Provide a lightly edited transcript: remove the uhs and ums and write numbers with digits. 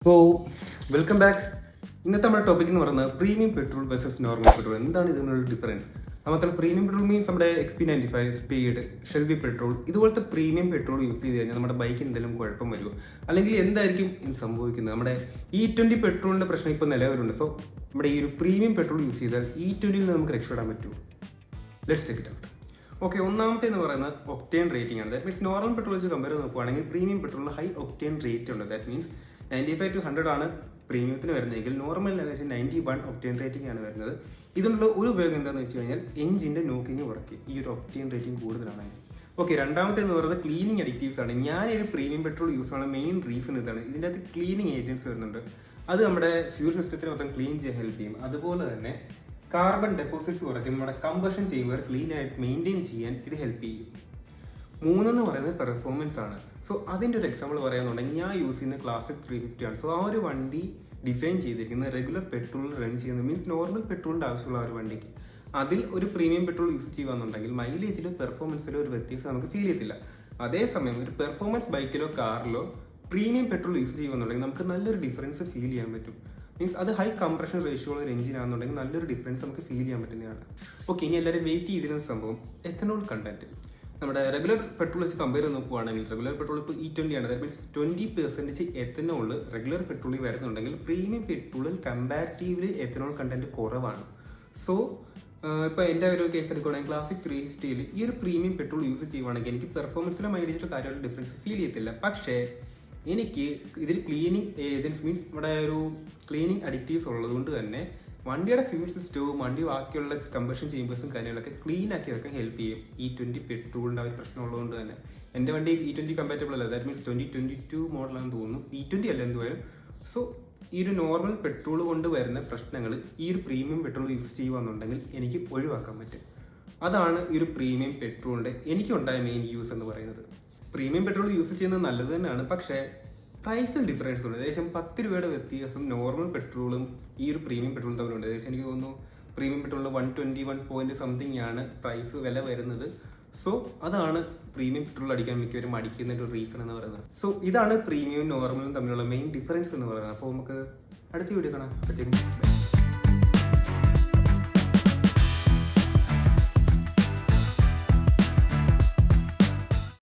So welcome back. ഇന്നത്തെ നമ്മുടെ topic എന്ന് പറയുന്നത് premium petrol versus normal petrol. എന്താണ് ഇതിനുള്ള ഡിഫറൻസ്? നമുക്ക് പ്രീമിയം പെട്രോൾ മീൻസ് നമ്മുടെ XP95, സ്പീഡ്, ഷെൽവി പെട്രോൾ ഇതുപോലത്തെ പ്രീമിയം പെട്രോൾ യൂസ് ചെയ്ത് കഴിഞ്ഞാൽ നമ്മുടെ ബൈക്ക് എന്തെങ്കിലും കുഴപ്പം വരുമോ, അല്ലെങ്കിൽ എന്തായിരിക്കും ഇത് സംഭവിക്കുന്നത്? നമ്മുടെ E20 പെട്രോളിൻ്റെ പ്രശ്നം ഇപ്പോൾ നിലവിലുണ്ട്. സോ നമ്മുടെ ഈ ഒരു പ്രീമിയം പെട്രോൾ യൂസ് ചെയ്താൽ E20യിൽ നിന്ന് നമുക്ക് രക്ഷപ്പെടാൻ പറ്റുമോ? Let's check it out. Okay, ഒന്നാമത്തെ എന്ന് പറയുന്നത് ഒക്ടേൻ റേറ്റിംഗ് ആണ്. ദാറ്റ് മീൻസ് നോർമൽ പെട്രോൾ വെച്ച് കമ്പയർ ചെയ്ത് നോക്കുകയാണെങ്കിൽ പ്രീമിയം പെട്രോളിന് ഹൈ ഒക്ടേൻ റേറ്റ് ഉണ്ട്. ദാറ്റ് മീൻസ് 95 to 100 ആണ് പ്രീമിയത്തിന് വരുന്നതെങ്കിൽ നോർമൽ ഏകദേശം 91 ഒക്ടേൻ റേറ്റിംഗ് ആണ് വരുന്നത്. ഇതിനുള്ള ഒരു ഉപയോഗം എന്താണെന്ന് വെച്ച് കഴിഞ്ഞാൽ എഞ്ചിൻ്റെ നോക്കിങ് കുറയ്ക്കും ഈ ഒരു ഒക്ടേൻ റേറ്റിംഗ് കൂടുതലാണെങ്കിൽ. ഓക്കെ, രണ്ടാമത്തെ എന്ന് പറയുന്നത് ക്ലീനിങ് അഡിക്റ്റീവ്സ് ആണ്. ഞാനൊരു പ്രീമിയം പെട്രോൾ യൂസ് ആണ് മെയിൻ റീസൺ ഇതാണ്. ഇതിൻ്റെ അകത്ത് ക്ലീനിങ് ഏജൻറ്റ്സ് വരുന്നുണ്ട്. അത് നമ്മുടെ ഫ്യൂൽ സിസ്റ്റത്തിന് മൊത്തം ക്ലീൻ ചെയ്യാൻ ഹെൽപ്പ് ചെയ്യും. അതുപോലെ തന്നെ കാർബൺ ഡെപ്പോസിറ്റ്സ് കുറയ്ക്കും. നമ്മുടെ കമ്പഷൻ ചെയ്യുമ്പോൾ ക്ലീൻ ആയിട്ട് മെയിൻറ്റെയിൻ ചെയ്യാൻ ഇത് ഹെൽപ്പ് ചെയ്യും. മൂന്നെന്ന് പറയുന്നത് പെർഫോമൻസ് ആണ്. സോ അതിൻ്റെ ഒരു എക്സാമ്പിൾ പറയുകയാണെന്നുണ്ടെങ്കിൽ ഞാൻ യൂസ് ചെയ്യുന്ന ക്ലാസിക് 350 ആണ്. സോ ആ ഒരു വണ്ടി ഡിസൈൻ ചെയ്തിരിക്കുന്നത് റെഗുലർ പെട്രോളിൽ റൺ ചെയ്യുന്നത് മീൻസ് നോർമൽ പെട്രോളിൻ്റെ ആവശ്യമുള്ള ആ ഒരു വണ്ടിക്ക്. അതിൽ ഒരു പ്രീമിയം പെട്രോൾ യൂസ് ചെയ്യുകയാണെന്നുണ്ടെങ്കിൽ മൈലേജിലും പെർഫോമൻസിലോ ഒരു വ്യത്യാസം നമുക്ക് ഫീൽ ചെയ്യത്തില്ല. അതേസമയം ഒരു പെർഫോമൻസ് ബൈക്കിലോ കാറിലോ പ്രീമിയം പെട്രോൾ യൂസ് ചെയ്യുകയാണെന്നുണ്ടെങ്കിൽ നമുക്ക് നല്ലൊരു ഡിഫറൻസ് ഫീൽ ചെയ്യാൻ പറ്റും. മീൻസ് അത് ഹൈ കംപ്രഷൻ റേഷ്യോ ഉള്ള ഒരു എഞ്ചിനാണെന്നുണ്ടെങ്കിൽ നല്ലൊരു ഡിഫറൻസ് നമുക്ക് ഫീൽ ചെയ്യാൻ പറ്റുന്നതാണ്. ഓക്കെ, ഇനി എല്ലാവരും വെയിറ്റ് ചെയ്തിരുന്ന സംഭവം എത്തനോൾ കണ്ടന്റ്. നമ്മുടെ റെഗുലർ പെട്രോൾ വെച്ച് കമ്പയർ ചെയ്ത് നോക്കുകയാണെങ്കിൽ റെഗുലർ പെട്രോൾ ഇപ്പോൾ E20 ആണ്. ദാറ്റ് മീൻസ് 20% എത്തനോൾ റെഗുലർ പെട്രോളിൽ വരുന്നുണ്ടെങ്കിൽ പ്രീമിയം പെട്രോളിൽ കമ്പാരിറ്റീവ്ലി എത്തനോൾ കണ്ടന്റ് കുറവാണ്. സോ ഇപ്പോൾ എൻ്റെ ഒരു കേസ് എടുക്കുകയാണെങ്കിൽ ക്ലാസിക് 350യിൽ ഈ ഒരു പ്രീമിയം പെട്രോൾ യൂസ് ചെയ്യുവാണെങ്കിൽ എനിക്ക് പെർഫോമൻസിലോ മൈലേജിലോ കാര്യമായിട്ട് ഡിഫറൻസ് ഫീൽ ചെയ്യത്തില്ല. പക്ഷേ എനിക്ക് ഇതിൽ ക്ലീനിങ് ഏജൻറ്റ്സ് മീൻസ് ഇവിടെ ഒരു ക്ലീനിങ് അഡിക്റ്റീവ്സ് ഉള്ളതുകൊണ്ട് തന്നെ വണ്ടിയുടെ ഫ്യൂൽ സിസ്റ്റവും വണ്ടി ബാക്കിയുള്ള കമ്പഷൻ ചേമ്പേഴ്സും കാര്യങ്ങളൊക്കെ ക്ലീൻ ആക്കി വെക്കാൻ ഹെൽപ്പ് ചെയ്യും. E20 പെട്രോളിൻ്റെ ആ ഒരു പ്രശ്നം ഉള്ളതുകൊണ്ട് തന്നെ എൻ്റെ വണ്ടി E20 കമ്പാറ്റബിൾ അല്ല. ദാറ്റ് മീൻസ് 2022 മോഡലാണെന്ന് തോന്നുന്നു, E20 അല്ല എന്തുവായാലും. സോ ഈ ഒരു നോർമൽ പെട്രോൾ കൊണ്ട് വരുന്ന പ്രശ്നങ്ങൾ ഈ ഒരു പ്രീമിയം പെട്രോൾ യൂസ് ചെയ്യുകയെന്നുണ്ടെങ്കിൽ എനിക്ക് ഒഴിവാക്കാൻ പറ്റും. അതാണ് ഈ ഒരു പ്രീമിയം പെട്രോളിൻ്റെ എനിക്കുണ്ടായ മെയിൻ യൂസ് എന്ന് പറയുന്നത്. പ്രീമിയം പെട്രോൾ യൂസ് ചെയ്യുന്നത് നല്ലത് തന്നെയാണ്, പക്ഷേ പ്രൈസിൽ ഡിഫറൻസ് ഉണ്ട്. ഏകദേശം 10 രൂപയുടെ വ്യത്യാസം നോർമൽ പെട്രോളും ഈ ഒരു പ്രീമിയം പെട്രോളും തമ്മിലുണ്ട്. ഏകദേശം എനിക്ക് തോന്നുന്നു പ്രീമിയം പെട്രോളിന് 121 പോയിന്റ് സംതിങ് ആണ് പ്രൈസ് വില വരുന്നത്. സോ അതാണ് പ്രീമിയം പെട്രോൾ അടിക്കാൻ മിക്കവരും അടിക്കുന്ന ഒരു റീസൺ എന്ന് പറയുന്നത്. സോ ഇതാണ് പ്രീമിയവും നോർമലും തമ്മിലുള്ള മെയിൻ ഡിഫറൻസ് എന്ന് പറയുന്നത്. അപ്പോൾ നമുക്ക് അടുത്ത വീഡിയോ കാണാം.